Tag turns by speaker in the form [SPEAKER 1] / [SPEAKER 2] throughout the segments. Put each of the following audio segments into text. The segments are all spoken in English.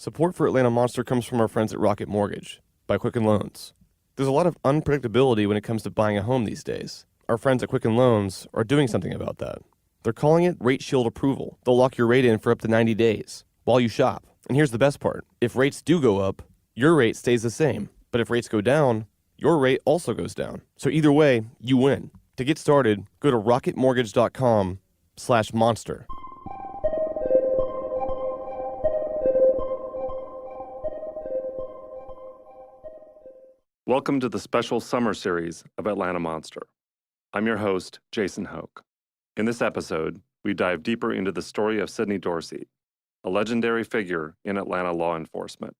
[SPEAKER 1] Support for Atlanta Monster comes from our friends at Rocket Mortgage by Quicken Loans. There's a lot of unpredictability when it comes to buying a home these days. Our friends at Quicken Loans are doing something about that. They're calling it Rate Shield Approval. They'll lock your rate in for up to 90 days while you shop. And here's the best part. If rates do go up, your rate stays the same. But if rates go down, your rate also goes down. So either way, you win. To get started, go to rocketmortgage.com/monster.
[SPEAKER 2] Welcome to the special summer series of Atlanta Monster. I'm your host, Jason Hoke. In this episode, we dive deeper into the story of Sidney Dorsey, a legendary figure in Atlanta law enforcement,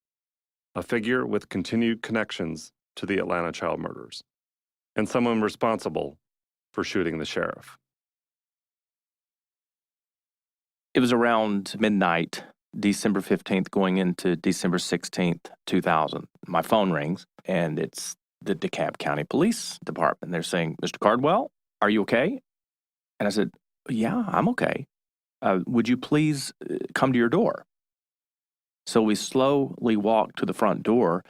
[SPEAKER 2] a figure with continued connections to the Atlanta child murders, and someone responsible for shooting the sheriff.
[SPEAKER 3] It was around midnight, December 15th, going into December 16th, 2000. My phone rings, and it's the DeKalb County Police Department. They're saying, "Mr. Cardwell, are you okay?" And I said, "Yeah, I'm okay. Would you please come to your door?" So we slowly walked to the front door.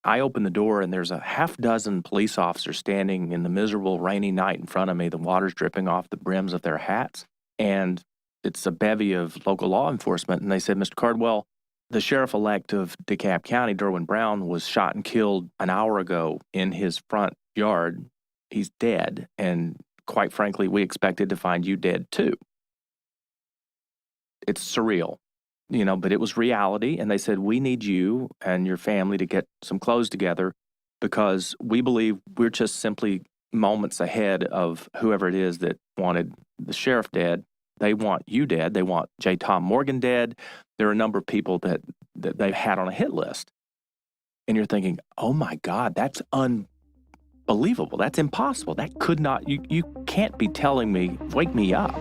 [SPEAKER 3] I open the door, and there's a half dozen police officers standing in the miserable rainy night in front of me. The water's dripping off the brims of their hats, and it's a bevy of local law enforcement. And they said, "Mr. Cardwell, the sheriff-elect of DeKalb County, Derwin Brown, was shot and killed an hour ago in his front yard. He's dead, and quite frankly, we expected to find you dead too." It's surreal, but it was reality. And they said, "We need you and your family to get some clothes together because we believe we're just simply moments ahead of whoever it is that wanted the sheriff dead. They want you dead. They want J. Tom Morgan dead. There are a number of people that they had on a hit list." And you're thinking, oh my God, that's unbelievable. That's impossible. That could not, you can't be telling me, wake me up.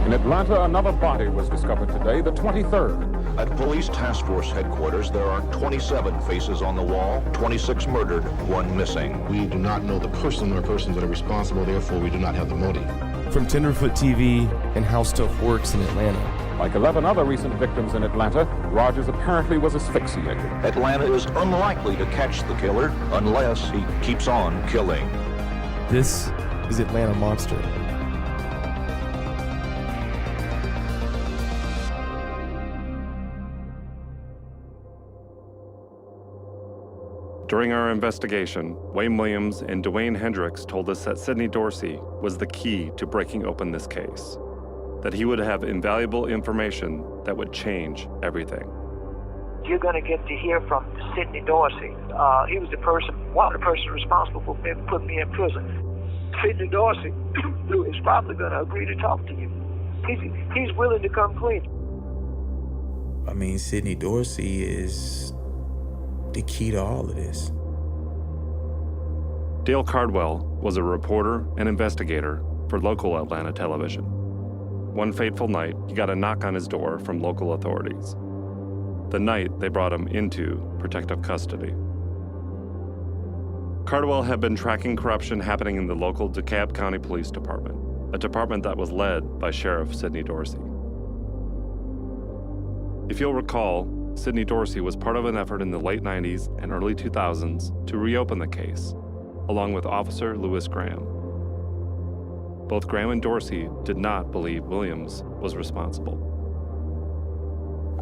[SPEAKER 4] In Atlanta, another body was discovered today, the 23rd.
[SPEAKER 5] At police task force headquarters, there are 27 faces on the wall, 26 murdered, 1 missing.
[SPEAKER 6] We do not know the person or persons that are responsible, therefore we do not have the motive.
[SPEAKER 1] From Tenderfoot TV and How Stuff Works in Atlanta.
[SPEAKER 4] Like 11 other recent victims in Atlanta, Rogers apparently was asphyxiated.
[SPEAKER 5] Atlanta is unlikely to catch the killer unless he keeps on killing.
[SPEAKER 1] This is Atlanta Monster.
[SPEAKER 2] During our investigation, Wayne Williams and Dwayne Hendricks told us that Sidney Dorsey was the key to breaking open this case, that he would have invaluable information that would change everything.
[SPEAKER 7] You're going to get to hear from Sidney Dorsey. He was one of the persons responsible for putting me in prison. Sidney Dorsey is probably going to agree to talk to you. He's willing to come clean.
[SPEAKER 8] I mean, Sidney Dorsey is the key to all of this.
[SPEAKER 2] Dale Cardwell was a reporter and investigator for local Atlanta television. One fateful night, he got a knock on his door from local authorities. The night they brought him into protective custody. Cardwell had been tracking corruption happening in the local DeKalb County Police Department, a department that was led by Sheriff Sidney Dorsey. If you'll recall, Sidney Dorsey was part of an effort in the late 90s and early 2000s to reopen the case, along with Officer Lewis Graham. Both Graham and Dorsey did not believe Williams was responsible.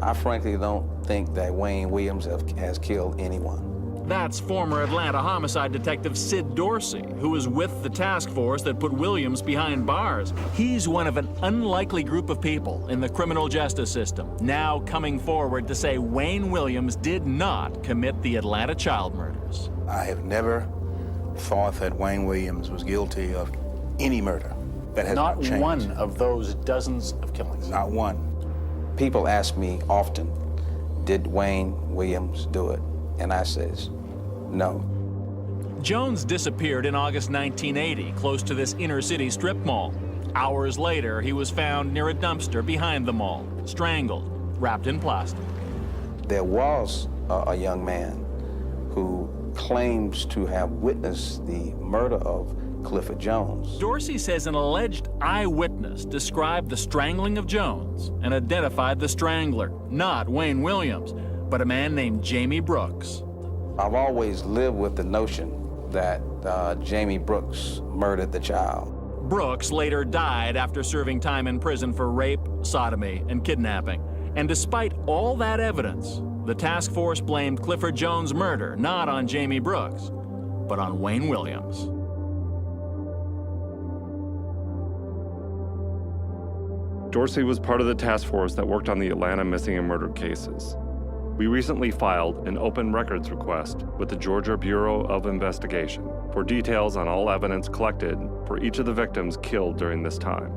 [SPEAKER 9] I frankly don't think that Wayne Williams has killed anyone.
[SPEAKER 10] That's former Atlanta homicide detective Sid Dorsey, who was with the task force that put Williams behind bars. He's one of an unlikely group of people in the criminal justice system, now coming forward to say Wayne Williams did not commit the Atlanta child murders.
[SPEAKER 9] I have never thought that Wayne Williams was guilty of any murder. That has not changed.
[SPEAKER 11] One of those dozens of killings.
[SPEAKER 9] Not one. People ask me often, did Wayne Williams do it? And I says, no.
[SPEAKER 10] Jones disappeared in August 1980, close to this inner-city strip mall. Hours later, he was found near a dumpster behind the mall, strangled, wrapped in plastic.
[SPEAKER 9] There was a young man who claims to have witnessed the murder of Clifford Jones.
[SPEAKER 10] Dorsey says an alleged eyewitness described the strangling of Jones and identified the strangler, not Wayne Williams. but a man named Jamie Brooks.
[SPEAKER 9] I've always lived with the notion that Jamie Brooks murdered the child.
[SPEAKER 10] Brooks later died after serving time in prison for rape, sodomy, and kidnapping. And despite all that evidence, the task force blamed Clifford Jones' murder not on Jamie Brooks, but on Wayne Williams.
[SPEAKER 2] Dorsey was part of the task force that worked on the Atlanta missing and murdered cases. We recently filed an open records request with the Georgia Bureau of Investigation for details on all evidence collected for each of the victims killed during this time.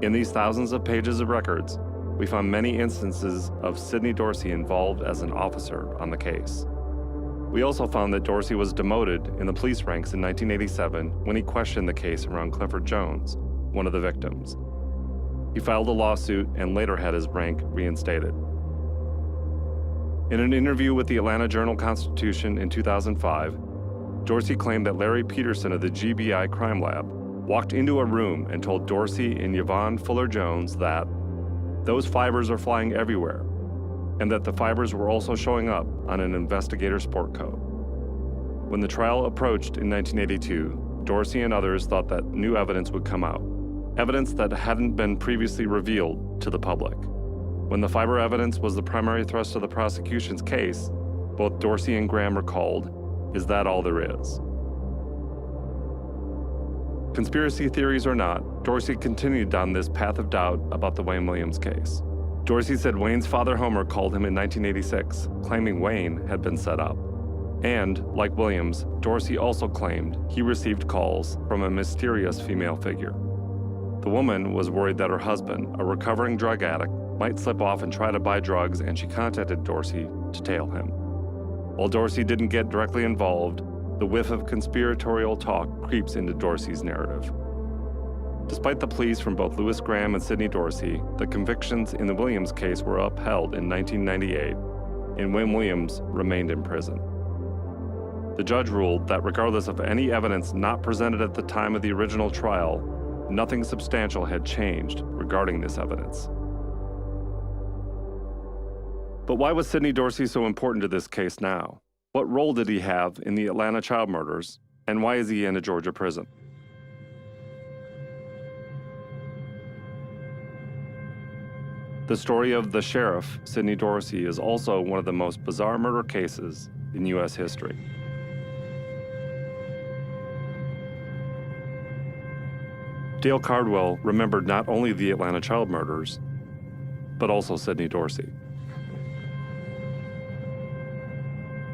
[SPEAKER 2] In these thousands of pages of records, we found many instances of Sidney Dorsey involved as an officer on the case. We also found that Dorsey was demoted in the police ranks in 1987 when he questioned the case around Clifford Jones, one of the victims. He filed a lawsuit and later had his rank reinstated. In an interview with the Atlanta Journal-Constitution in 2005, Dorsey claimed that Larry Peterson of the GBI Crime Lab walked into a room and told Dorsey and Yvonne Fuller Jones that those fibers are flying everywhere, and that the fibers were also showing up on an investigator sport coat. When the trial approached in 1982, Dorsey and others thought that new evidence would come out, evidence that hadn't been previously revealed to the public. When the fiber evidence was the primary thrust of the prosecution's case, both Dorsey and Graham recalled, "Is that all there is?" Conspiracy theories or not, Dorsey continued down this path of doubt about the Wayne Williams case. Dorsey said Wayne's father Homer called him in 1986, claiming Wayne had been set up. And, like Williams, Dorsey also claimed he received calls from a mysterious female figure. The woman was worried that her husband, a recovering drug addict, might slip off and try to buy drugs, and she contacted Dorsey to tail him. While Dorsey didn't get directly involved, the whiff of conspiratorial talk creeps into Dorsey's narrative. Despite the pleas from both Louis Graham and Sidney Dorsey, the convictions in the Williams case were upheld in 1998, and Wayne Williams remained in prison. The judge ruled that regardless of any evidence not presented at the time of the original trial, nothing substantial had changed regarding this evidence. But why was Sidney Dorsey so important to this case now? What role did he have in the Atlanta child murders, and why is he in a Georgia prison? The story of the sheriff, Sidney Dorsey, is also one of the most bizarre murder cases in U.S. history. Dale Cardwell remembered not only the Atlanta child murders, but also Sidney Dorsey.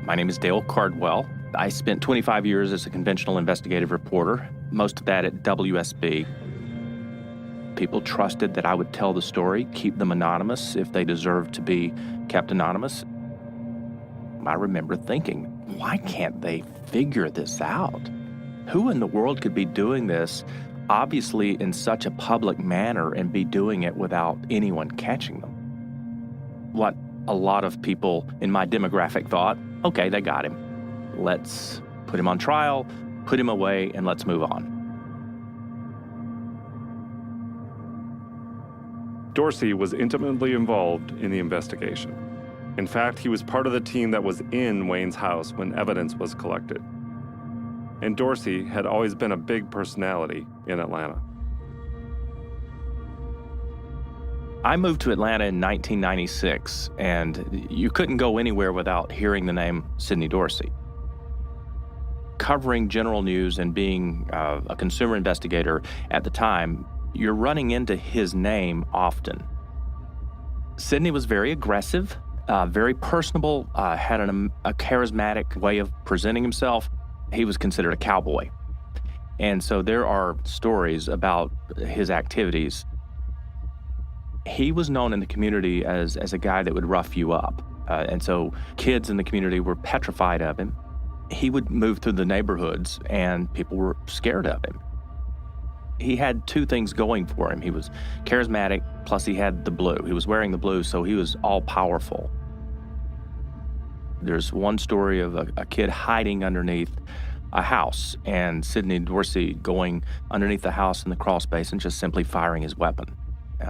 [SPEAKER 3] My name is Dale Cardwell. I spent 25 years as a conventional investigative reporter, most of that at WSB. People trusted that I would tell the story, keep them anonymous if they deserved to be kept anonymous. I remember thinking, why can't they figure this out? Who in the world could be doing this, obviously in such a public manner, and be doing it without anyone catching them? What a lot of people in my demographic thought, okay, they got him. Let's put him on trial, put him away, and let's move on.
[SPEAKER 2] Dorsey was intimately involved in the investigation. In fact, he was part of the team that was in Wayne's house when evidence was collected. And Dorsey had always been a big personality in Atlanta.
[SPEAKER 3] I moved to Atlanta in 1996, and you couldn't go anywhere without hearing the name Sidney Dorsey. Covering general news and being a consumer investigator at the time, you're running into his name often. Sidney was very aggressive, very personable, had a charismatic way of presenting himself. He was considered a cowboy. And so there are stories about his activities. He was known in the community as a guy that would rough you up. And so kids in the community were petrified of him. He would move through the neighborhoods and people were scared of him. He had two things going for him. He was charismatic, plus he had the blue. He was wearing the blue, so he was all powerful. There's one story of a kid hiding underneath a house and Sidney Dorsey going underneath the house in the crawl space and just simply firing his weapon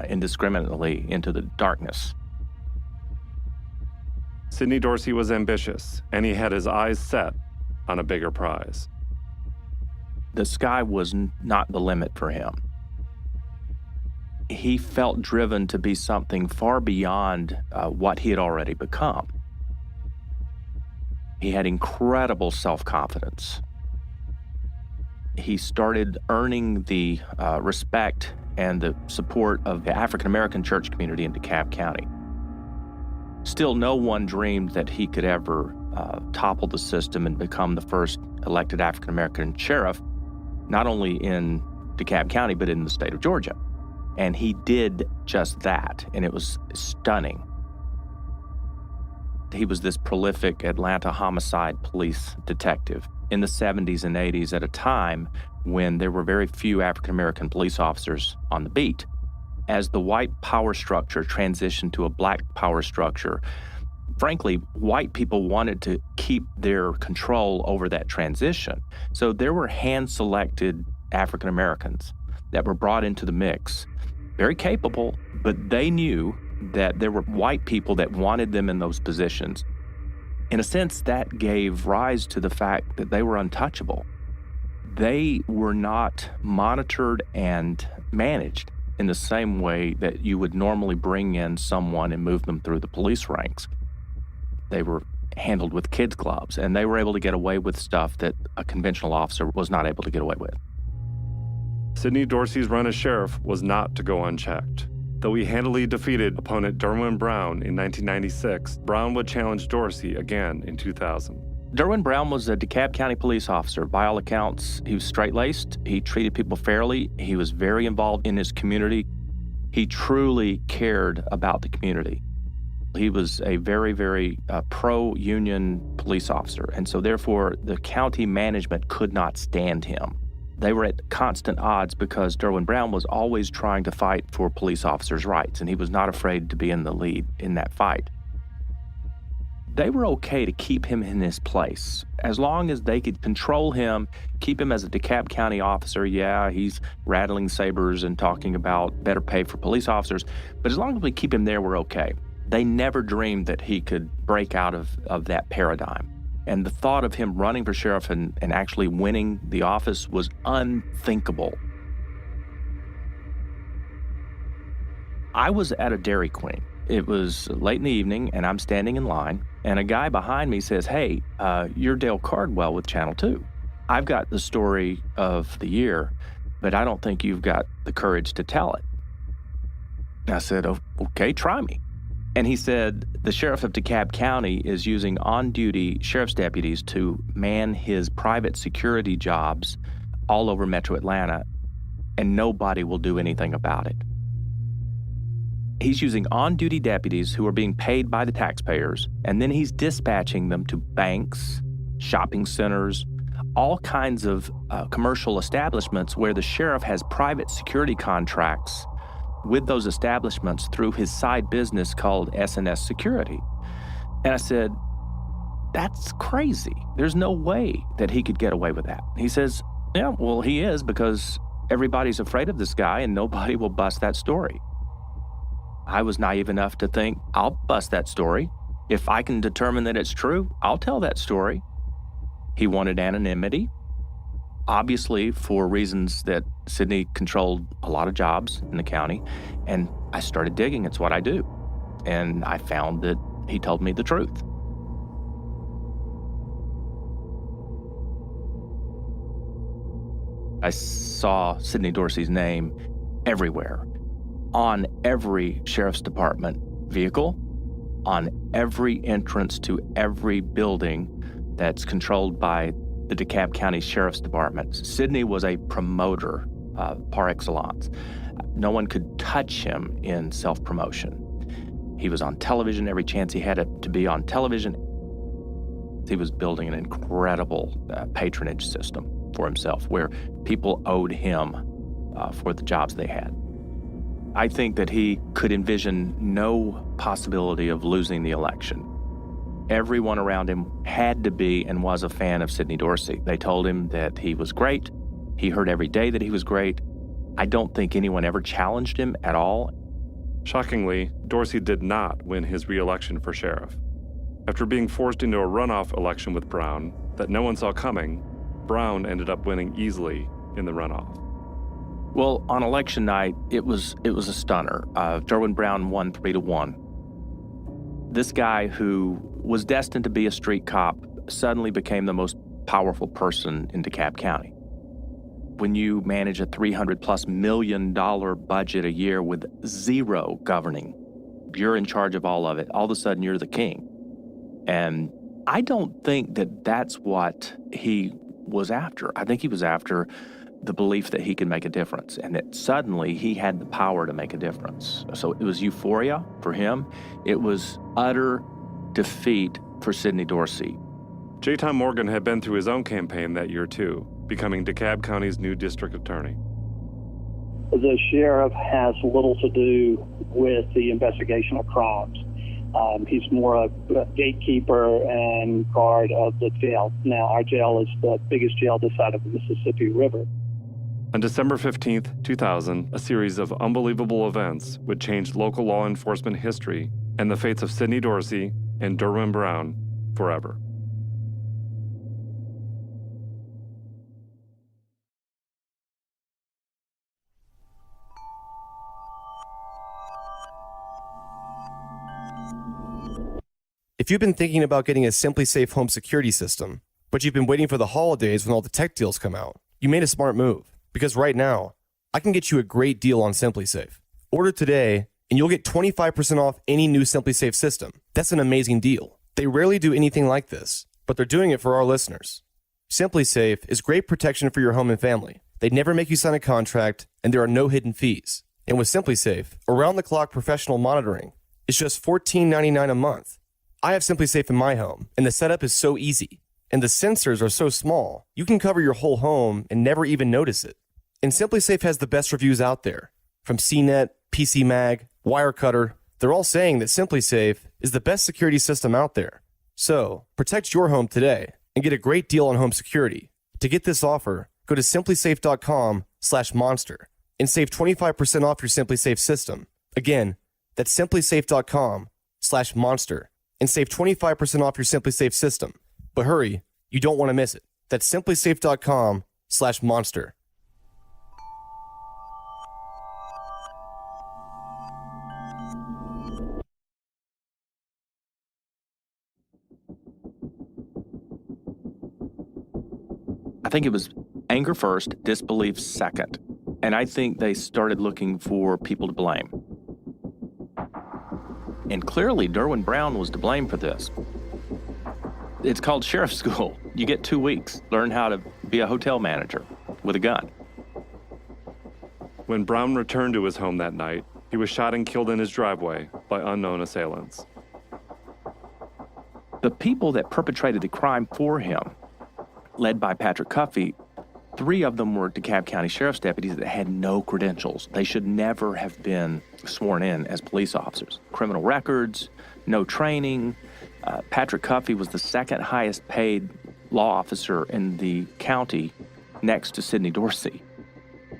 [SPEAKER 3] indiscriminately into the darkness.
[SPEAKER 2] Sidney Dorsey was ambitious, and he had his eyes set on a bigger prize.
[SPEAKER 3] The sky was not the limit for him. He felt driven to be something far beyond what he had already become. He had incredible self-confidence. He started earning the respect and the support of the African-American church community in DeKalb County. Still, no one dreamed that he could ever topple the system and become the first elected African-American sheriff, not only in DeKalb County, but in the state of Georgia. And he did just that, and it was stunning. He was this prolific Atlanta homicide police detective in the 70s and 80s at a time when there were very few African-American police officers on the beat. As the white power structure transitioned to a black power structure, frankly, white people wanted to keep their control over that transition. So there were hand-selected African-Americans that were brought into the mix, very capable, but they knew that there were white people that wanted them in those positions. In a sense, that gave rise to the fact that they were untouchable. They were not monitored and managed in the same way that you would normally bring in someone and move them through the police ranks. They were handled with kids' gloves, and they were able to get away with stuff that a conventional officer was not able to get away with.
[SPEAKER 2] Sidney Dorsey's run as sheriff was not to go unchecked. Though he handily defeated opponent Derwin Brown in 1996, Brown would challenge Dorsey again in 2000.
[SPEAKER 3] Derwin Brown was a DeKalb County police officer. By all accounts, he was straight-laced. He treated people fairly. He was very involved in his community. He truly cared about the community. He was a very, very pro-union police officer, and so therefore the county management could not stand him. They were at constant odds because Derwin Brown was always trying to fight for police officers' rights, and he was not afraid to be in the lead in that fight. They were okay to keep him in his place. As long as they could control him, keep him as a DeKalb County officer. Yeah, he's rattling sabers and talking about better pay for police officers, but as long as we keep him there, we're okay. They never dreamed that he could break out of that paradigm. And the thought of him running for sheriff and actually winning the office was unthinkable. I was at a Dairy Queen. It was late in the evening, and I'm standing in line, and a guy behind me says, "Hey, you're Dale Cardwell with Channel 2. I've got the story of the year, but I don't think you've got the courage to tell it." And I said, "Oh, okay, try me." And he said, the sheriff of DeKalb County is using on-duty sheriff's deputies to man his private security jobs all over Metro Atlanta, and nobody will do anything about it. He's using on-duty deputies who are being paid by the taxpayers, and then he's dispatching them to banks, shopping centers, all kinds of commercial establishments where the sheriff has private security contracts with those establishments through his side business called S&S Security. And I said, that's crazy. There's no way that he could get away with that. He says, yeah, well, he is, because everybody's afraid of this guy and nobody will bust that story. I was naive enough to think, I'll bust that story. If I can determine that it's true, I'll tell that story. He wanted anonymity, obviously for reasons that Sidney controlled a lot of jobs in the county, and I started digging. It's what I do. And I found that he told me the truth. I saw Sidney Dorsey's name everywhere, on every sheriff's department vehicle, on every entrance to every building that's controlled by the DeKalb County Sheriff's Department. Sidney was a promoter par excellence. No one could touch him in self-promotion. He was on television every chance he had to be on television. He was building an incredible patronage system for himself where people owed him for the jobs they had. I think that he could envision no possibility of losing the election. Everyone around him had to be and was a fan of Sidney Dorsey. They told him that he was great. He heard every day that he was great. I don't think anyone ever challenged him at all.
[SPEAKER 2] Shockingly, Dorsey did not win his re-election for sheriff. After being forced into a runoff election with Brown that no one saw coming, Brown ended up winning easily in the runoff.
[SPEAKER 3] Well, on election night, it was a stunner. Derwin Brown won 3-1. This guy who was destined to be a street cop suddenly became the most powerful person in DeKalb County. When you manage a $300+ million budget a year with zero governing, you're in charge of all of it. All of a sudden, you're the king. And I don't think that that's what he was after. I think he was after the belief that he could make a difference and that suddenly he had the power to make a difference. So it was euphoria for him. It was utter defeat for Sidney Dorsey.
[SPEAKER 2] J. Tom Morgan had been through his own campaign that year too, becoming DeKalb County's new district attorney.
[SPEAKER 12] The sheriff has little to do with the investigation of crimes. He's more a gatekeeper and guard of the jail. Now, our jail is the biggest jail this side of the Mississippi River.
[SPEAKER 2] On December 15th, 2000, a series of unbelievable events would change local law enforcement history and the fates of Sidney Dorsey and Derwin Brown forever.
[SPEAKER 1] If you've been thinking about getting a Simply Safe home security system, but you've been waiting for the holidays when all the tech deals come out, you made a smart move. Because right now, I can get you a great deal on Simply Safe. Order today, and you'll get 25% off any new Simply Safe system. That's an amazing deal. They rarely do anything like this, but they're doing it for our listeners. Simply Safe is great protection for your home and family. They never make you sign a contract, and there are no hidden fees. And with Simply Safe, around-the-clock professional monitoring is just $14.99 a month. I have Simply Safe in my home, and the setup is so easy. And the sensors are so small, you can cover your whole home and never even notice it. And Simply Safe has the best reviews out there. From CNET, PC Mag, Wirecutter, they're all saying that Simply Safe is the best security system out there. So, protect your home today and get a great deal on home security. To get this offer, go to simplysafe.com/monster and save 25% off your Simply Safe system. Again, that's simplysafe.com/monster and save 25% off your Simply Safe system. But hurry, you don't want to miss it. That's simplysafe.com/monster.
[SPEAKER 3] I think it was anger first, disbelief second. And I think they started looking for people to blame. And clearly, Derwin Brown was to blame for this. It's called sheriff school. You get 2 weeks. Learn how to be a hotel manager with a gun.
[SPEAKER 2] When Brown returned to his home that night, he was shot and killed in his driveway by unknown assailants.
[SPEAKER 3] The people that perpetrated the crime for him, led by Patrick Cuffey, 3 of them were DeKalb County Sheriff's deputies that had no credentials. They should never have been sworn in as police officers. Criminal records, no training. Patrick Cuffey was the second highest paid law officer in the county next to Sidney Dorsey.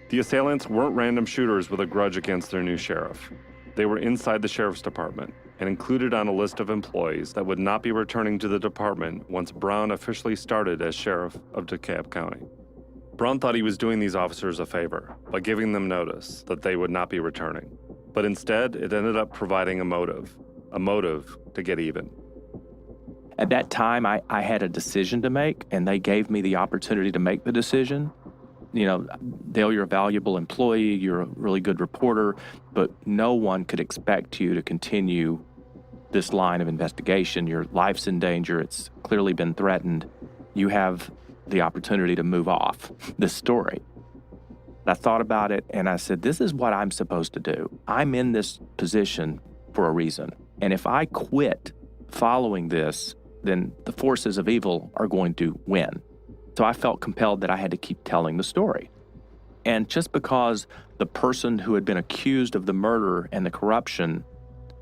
[SPEAKER 2] The assailants weren't random shooters with a grudge against their new sheriff. They were inside the sheriff's department and included on a list of employees that would not be returning to the department once Brown officially started as sheriff of DeKalb County. Brown thought he was doing these officers a favor by giving them notice that they would not be returning. But instead, it ended up providing a motive to get even.
[SPEAKER 3] At that time, I had a decision to make, and they gave me the opportunity to make the decision. You know, Dale, you're a valuable employee, you're a really good reporter, but no one could expect you to continue this line of investigation. Your life's in danger, it's clearly been threatened. You have the opportunity to move off this story. I thought about it, and I said, this is what I'm supposed to do. I'm in this position for a reason. And if I quit following this, then the forces of evil are going to win. So I felt compelled that I had to keep telling the story. And just because the person who had been accused of the murder and the corruption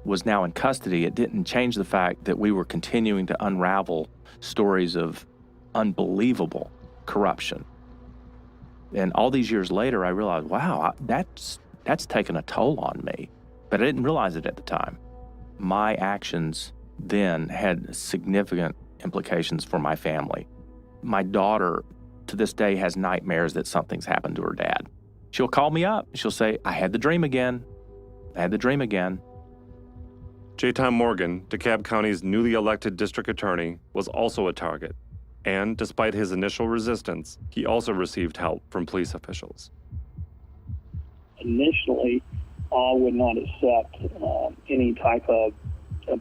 [SPEAKER 3] was now in custody, it didn't change the fact that we were continuing to unravel stories of unbelievable corruption. And all these years later, I realized, wow, that's taken a toll on me. But I didn't realize it at the time. My actions then had significant implications for my family. My daughter, to this day, has nightmares that something's happened to her dad. She'll call me up. She'll say, I had the dream again. I had the dream again.
[SPEAKER 2] J. Tom Morgan, DeKalb County's newly elected district attorney, was also a target. And despite his initial resistance, he also received help from police officials.
[SPEAKER 12] Initially, I would not accept any type of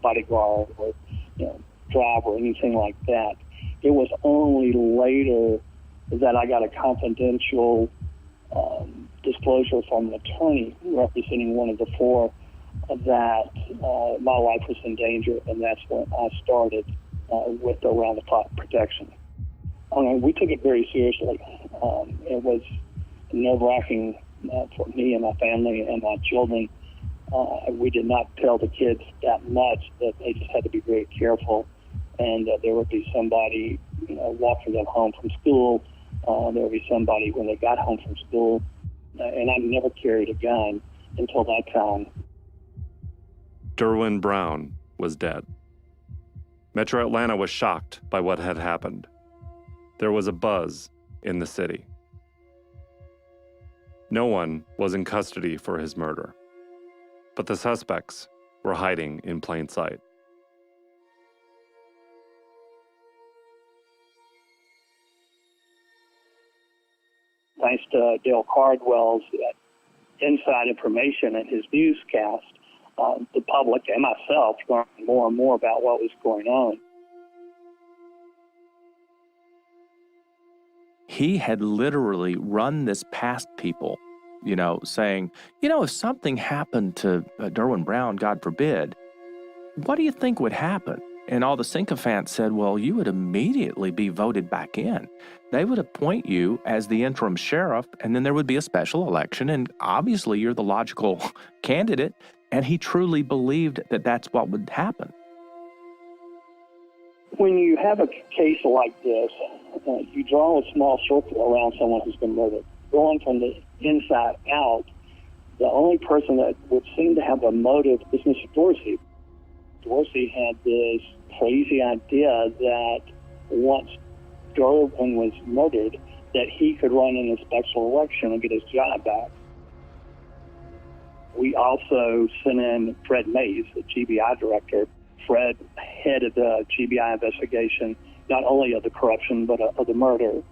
[SPEAKER 12] bodyguard or drive or anything like that. It was only later that I got a confidential disclosure from an attorney representing one of the four that my life was in danger, and that's when I started with the around-the-clock protection. We took it very seriously. It was nerve-wracking for me and my family and my children. We did not tell the kids that much, that they just had to be very careful, and there would be somebody walking them home from school. There would be somebody when they got home from school, and I never carried a gun until that time.
[SPEAKER 2] Derwin Brown was dead. Metro Atlanta was shocked by what had happened. There was a buzz in the city. No one was in custody for his murder, but the suspects were hiding in plain sight.
[SPEAKER 12] Thanks to Dale Cardwell's inside information and his newscast, the public and myself learned more and more about what was going on.
[SPEAKER 3] He had literally run this past people, saying, if something happened to Derwin Brown, God forbid, what do you think would happen? And all the sycophants said, well, you would immediately be voted back in. They would appoint you as the interim sheriff, and then there would be a special election, and obviously you're the logical candidate. And he truly believed that that's what would happen.
[SPEAKER 12] When you have a case like this, you draw a small circle around someone who's been murdered. Going from the inside out, the only person that would seem to have a motive is Mr. Dorsey. Dorsey had this crazy idea that once Derwin was murdered, that he could run in a special election and get his job back. We also sent in Fred Mays, the GBI director. Fred headed the GBI investigation, not only of the corruption, but of the murder.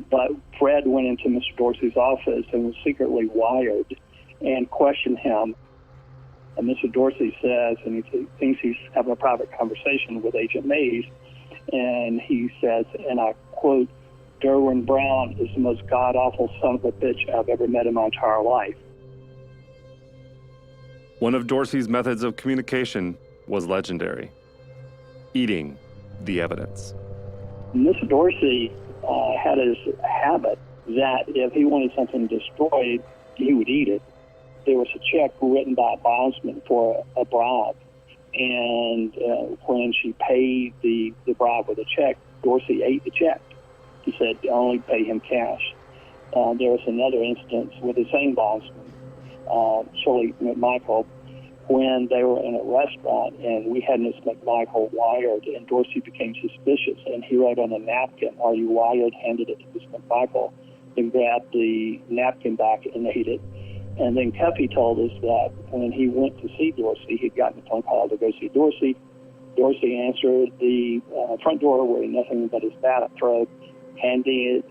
[SPEAKER 12] But Fred went into Mr. Dorsey's office and was secretly wired and questioned him. And Mr. Dorsey says, and he thinks he's having a private conversation with Agent Mays, and he says, and I quote, Derwin Brown is the most god-awful son of a bitch I've ever met in my entire life.
[SPEAKER 2] One of Dorsey's methods of communication was legendary: eating the evidence.
[SPEAKER 12] Mr. Dorsey had his habit that if he wanted something destroyed, he would eat it. There was a check written by a bondsman for a bribe, and when she paid the bribe with a check, Dorsey ate the check. He said only pay him cash. There was another instance with the same bondsman, Shirley McMichael, when they were in a restaurant and we had Miss McMichael wired, and Dorsey became suspicious, and he wrote on a napkin, "Are you wired?" handed it to Miss McMichael, then grabbed the napkin back and ate it. And then Cuffy told us that when he went to see Dorsey, he'd gotten a phone call to go see Dorsey. Dorsey answered the front door wearing nothing but his bathrobe, handed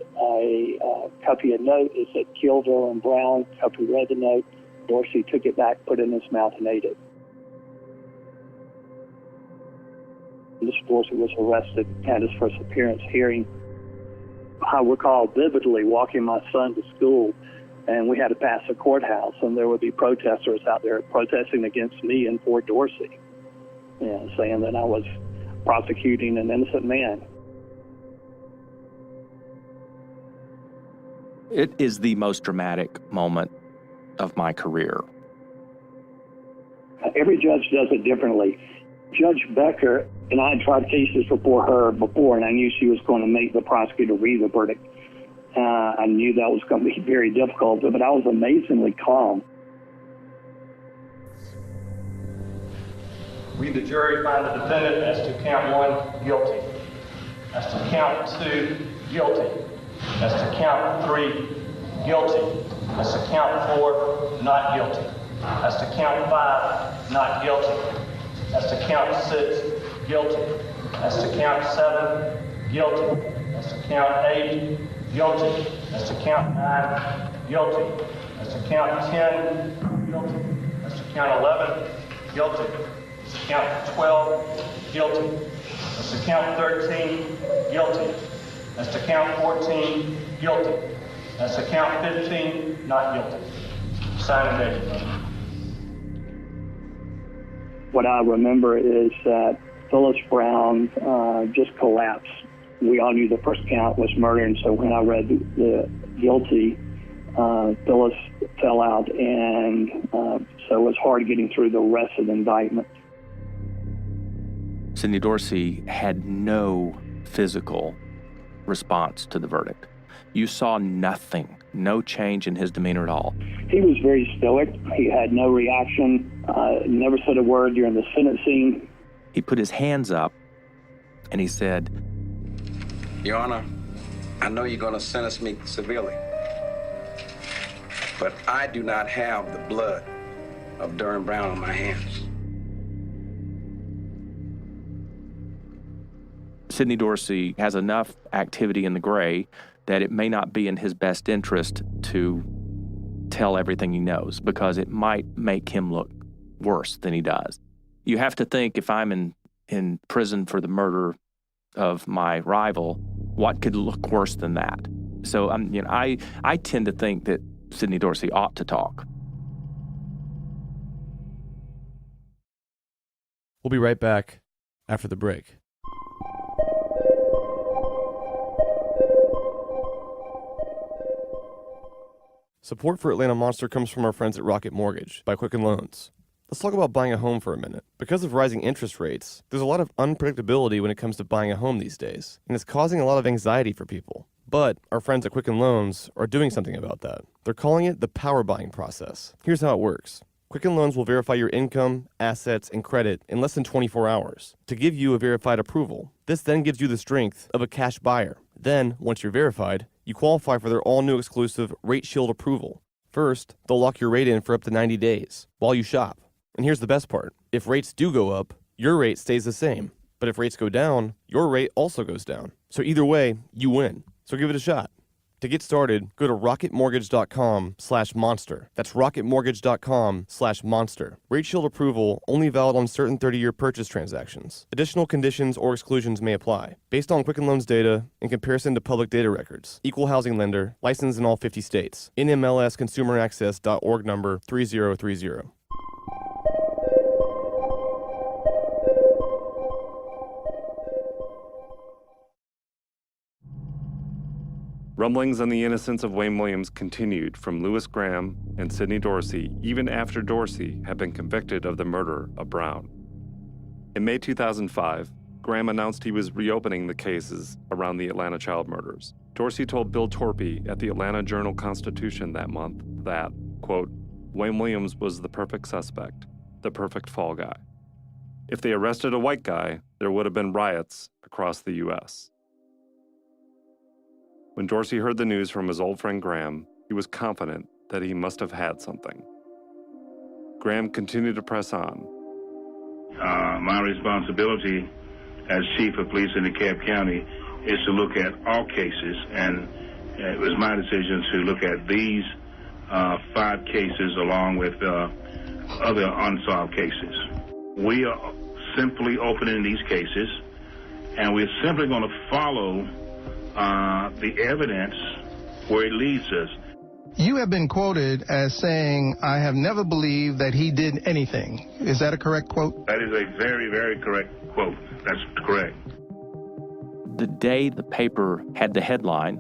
[SPEAKER 12] Cuffy a note. It said, "Kill Derwin Brown." Cuffy read the note. Dorsey took it back, put it in his mouth, and ate it. Mr. Dorsey was arrested at his first appearance hearing. I recall vividly walking my son to school, and we had to pass the courthouse, and there would be protesters out there protesting against me and for Dorsey, saying that I was prosecuting an innocent man.
[SPEAKER 3] It is the most dramatic moment of my career.
[SPEAKER 12] Every judge does it differently. Judge Becker and I had tried cases before her and I knew she was going to make the prosecutor read the verdict. I knew that was going to be very difficult, but I was amazingly calm.
[SPEAKER 13] We, the jury, find the defendant as to count 1, guilty. As to count 2, guilty. As to count 3, guilty. As to count 4, not guilty. As to count 5, not guilty. As to count 6, guilty. As to count 7, guilty. As to count 8, guilty. As to count 9, guilty. As to count 10, guilty. As to count 11, guilty. As to count 12, guilty. As to count 13, guilty. As to count 14, guilty. As to count 15, not guilty. Signed and dated.
[SPEAKER 12] What I remember is that Phyllis Brown just collapsed. We all knew the first count was murder, and so when I read the guilty, Phyllis fell out, and so it was hard getting through the rest of the indictment.
[SPEAKER 3] Sidney Dorsey had no physical response to the verdict. You saw nothing, no change in his demeanor at all.
[SPEAKER 12] He was very stoic. He had no reaction, never said a word during the sentencing.
[SPEAKER 3] He put his hands up and he said,
[SPEAKER 9] Your Honor, I know you're going to sentence me severely, but I do not have the blood of Durham Brown on my hands.
[SPEAKER 3] Sidney Dorsey has enough activity in the gray that it may not be in his best interest to tell everything he knows, because it might make him look worse than he does. You have to think, if I'm in prison for the murder of my rival, what could look worse than that? So I tend to think that Sidney Dorsey ought to talk.
[SPEAKER 1] We'll be right back after the break. Support for Atlanta Monster comes from our friends at Rocket Mortgage by Quicken Loans. Let's talk about buying a home for a minute. Because of rising interest rates, there's a lot of unpredictability when it comes to buying a home these days, and it's causing a lot of anxiety for people. But our friends at Quicken Loans are doing something about that. They're calling it the power buying process. Here's how it works. Quicken Loans will verify your income, assets, and credit in less than 24 hours to give you a verified approval. This then gives you the strength of a cash buyer. Then, once you're verified, you qualify for their all-new exclusive Rate Shield approval. First, they'll lock your rate in for up to 90 days while you shop. And here's the best part. If rates do go up, your rate stays the same. But if rates go down, your rate also goes down. So either way, you win. So give it a shot. To get started, go to rocketmortgage.com/monster. That's rocketmortgage.com/monster. Rate Shield approval only valid on certain 30-year purchase transactions. Additional conditions or exclusions may apply. Based on Quicken Loans data in comparison to public data records. Equal housing lender, licensed in all 50 states. NMLSconsumeraccess.org number 3030.
[SPEAKER 2] Rumblings on the innocence of Wayne Williams continued from Louis Graham and Sidney Dorsey even after Dorsey had been convicted of the murder of Brown. In May 2005, Graham announced he was reopening the cases around the Atlanta child murders. Dorsey told Bill Torpy at the Atlanta Journal-Constitution that month that, quote, Wayne Williams was the perfect suspect, the perfect fall guy. If they arrested a white guy, there would have been riots across the U.S. When Dorsey heard the news from his old friend Graham, he was confident that he must have had something. Graham continued to press on.
[SPEAKER 14] My responsibility as chief of police in DeKalb County is to look at all cases, and it was my decision to look at these 5 cases along with other unsolved cases. We are simply opening these cases, and we're simply going to follow the evidence where it leads us.
[SPEAKER 15] You have been quoted as saying, I have never believed that he did anything. Is that a correct quote?
[SPEAKER 14] That is a very, very correct quote. That's correct.
[SPEAKER 3] The day the paper had the headline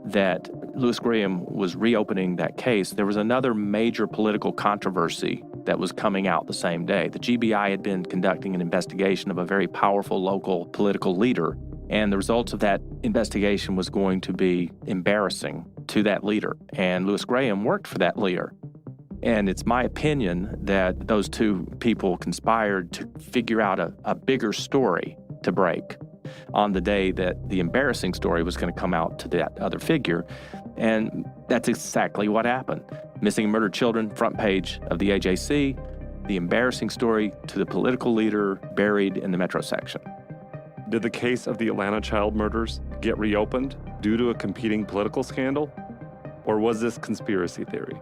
[SPEAKER 3] that Louis Graham was reopening that case, there was another major political controversy that was coming out the same day. The GBI had been conducting an investigation of a very powerful local political leader, and the results of that investigation was going to be embarrassing to that leader. And Louis Graham worked for that leader. And it's my opinion that those two people conspired to figure out a bigger story to break on the day that the embarrassing story was going to come out to that other figure. And that's exactly what happened. Missing and murdered children, front page of the AJC, the embarrassing story to the political leader buried in the Metro section.
[SPEAKER 2] Did the case of the Atlanta child murders get reopened due to a competing political scandal? Or was this conspiracy theory?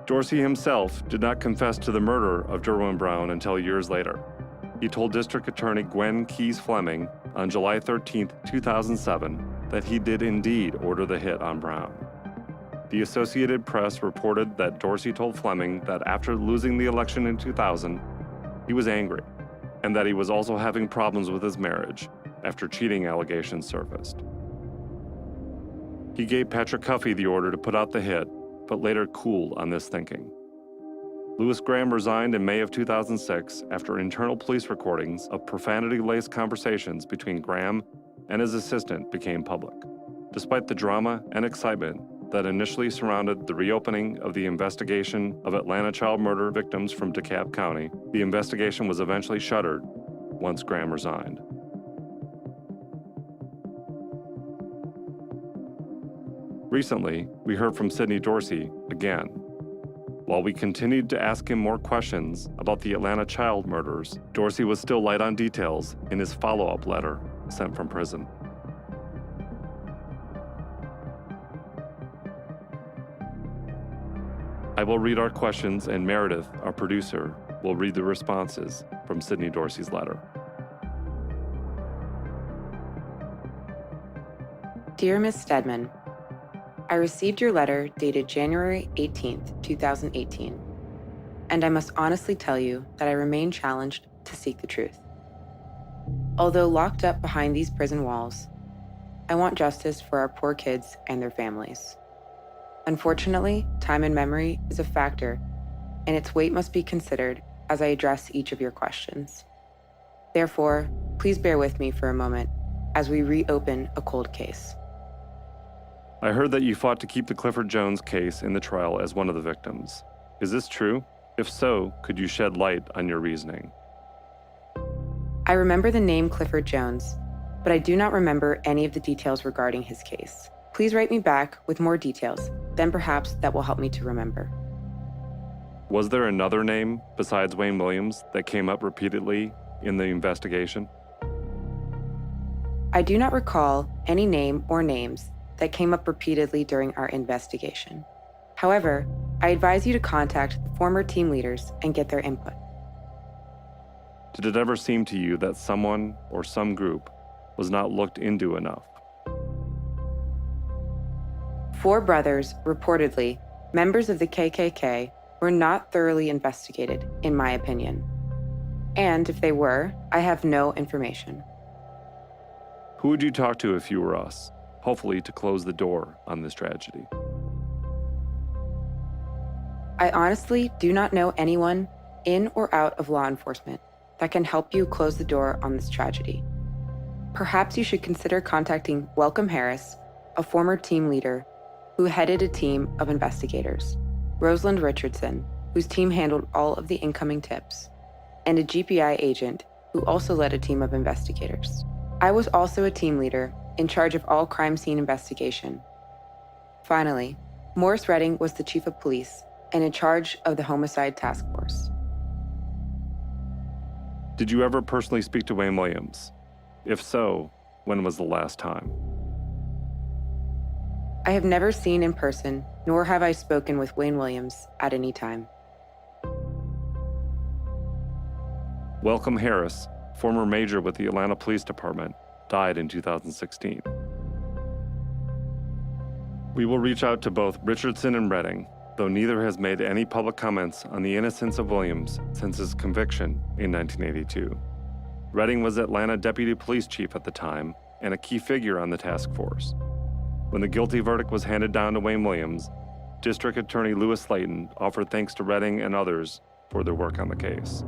[SPEAKER 2] Dorsey himself did not confess to the murder of Derwin Brown until years later. He told District Attorney Gwen Keyes Fleming on July 13, 2007, that he did indeed order the hit on Brown. The Associated Press reported that Dorsey told Fleming that after losing the election in 2000, he was angry, and that he was also having problems with his marriage after cheating allegations surfaced. He gave Patrick Cuffey the order to put out the hit, but later cooled on this thinking. Louis Graham resigned in May of 2006 after internal police recordings of profanity-laced conversations between Graham and his assistant became public. Despite the drama and excitement that initially surrounded the reopening of the investigation of Atlanta child murder victims from DeKalb County, the investigation was eventually shuttered once Graham resigned. Recently, we heard from Sidney Dorsey again. While we continued to ask him more questions about the Atlanta child murders, Dorsey was still light on details in his follow-up letter sent from prison. I will read our questions, and Meredith, our producer, will read the responses from Sidney Dorsey's letter.
[SPEAKER 16] Dear Ms. Stedman, I received your letter dated January 18th, 2018, and I must honestly tell you that I remain challenged to seek the truth. Although locked up behind these prison walls, I want justice for our poor kids and their families. Unfortunately, time and memory is a factor, and its weight must be considered as I address each of your questions. Therefore, please bear with me for a moment as we reopen a cold case.
[SPEAKER 2] I heard that you fought to keep the Clifford Jones case in the trial as one of the victims. Is this true? If so, could you shed light on your reasoning?
[SPEAKER 16] I remember the name Clifford Jones, but I do not remember any of the details regarding his case. Please write me back with more details, then perhaps that will help me to remember.
[SPEAKER 2] Was there another name besides Wayne Williams that came up repeatedly in the investigation?
[SPEAKER 16] I do not recall any name or names that came up repeatedly during our investigation. However, I advise you to contact the former team leaders and get their input.
[SPEAKER 2] Did it ever seem to you that someone or some group was not looked into enough?
[SPEAKER 16] 4 brothers, reportedly members of the KKK, were not thoroughly investigated, in my opinion. And if they were, I have no information.
[SPEAKER 2] Who would you talk to if you were us? Hopefully to close the door on this tragedy.
[SPEAKER 16] I honestly do not know anyone in or out of law enforcement that can help you close the door on this tragedy. Perhaps you should consider contacting Welcome Harris, a former team leader who headed a team of investigators, Rosalind Richardson, whose team handled all of the incoming tips, and a GPI agent who also led a team of investigators. I was also a team leader in charge of all crime scene investigation. Finally, Morris Redding was the chief of police and in charge of the homicide task force.
[SPEAKER 2] Did you ever personally speak to Wayne Williams? If so, when was the last time?
[SPEAKER 16] I have never seen in person, nor have I spoken with Wayne Williams at any time.
[SPEAKER 2] Welcome Harris, former major with the Atlanta Police Department, died in 2016. We will reach out to both Richardson and Redding, though neither has made any public comments on the innocence of Williams since his conviction in 1982. Redding was Atlanta Deputy Police Chief at the time and a key figure on the task force. When the guilty verdict was handed down to Wayne Williams, District Attorney Lewis Slayton offered thanks to Redding and others for their work on the case.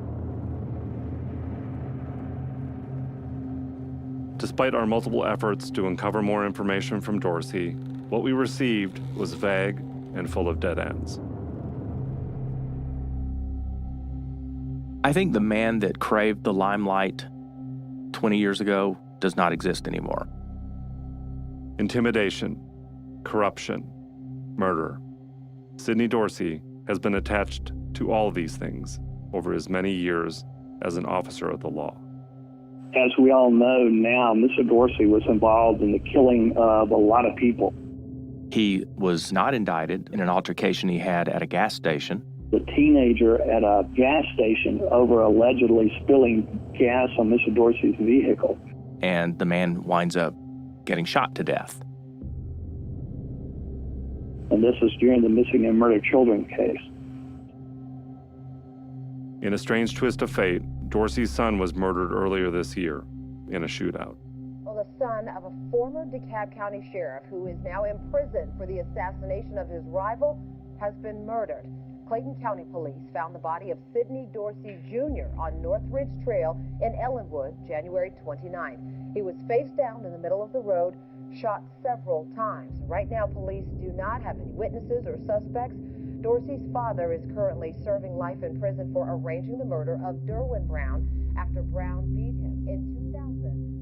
[SPEAKER 2] Despite our multiple efforts to uncover more information from Dorsey, what we received was vague and full of dead ends.
[SPEAKER 3] I think the man that craved the limelight 20 years ago does not exist anymore.
[SPEAKER 2] Intimidation, corruption, murder. Sidney Dorsey has been attached to all these things over his many years as an officer of the law.
[SPEAKER 12] As we all know now, Mr. Dorsey was involved in the killing of a lot of people.
[SPEAKER 3] He was not indicted in an altercation he had at a gas station.
[SPEAKER 12] The teenager at a gas station over allegedly spilling gas on Mr. Dorsey's vehicle.
[SPEAKER 3] And the man winds up getting shot to death.
[SPEAKER 12] And this is during the missing and murdered children case.
[SPEAKER 2] In a strange twist of fate, Dorsey's son was murdered earlier this year in a shootout.
[SPEAKER 17] Well, the son of a former DeKalb County sheriff who is now in prison for the assassination of his rival has been murdered. Clayton County Police found the body of Sidney Dorsey Jr. on North Ridge Trail in Ellenwood, January 29th. He was face down in the middle of the road, shot several times. Right now, police do not have any witnesses or suspects. Dorsey's father is currently serving life in prison for arranging the murder of Derwin Brown after Brown beat him in 2000.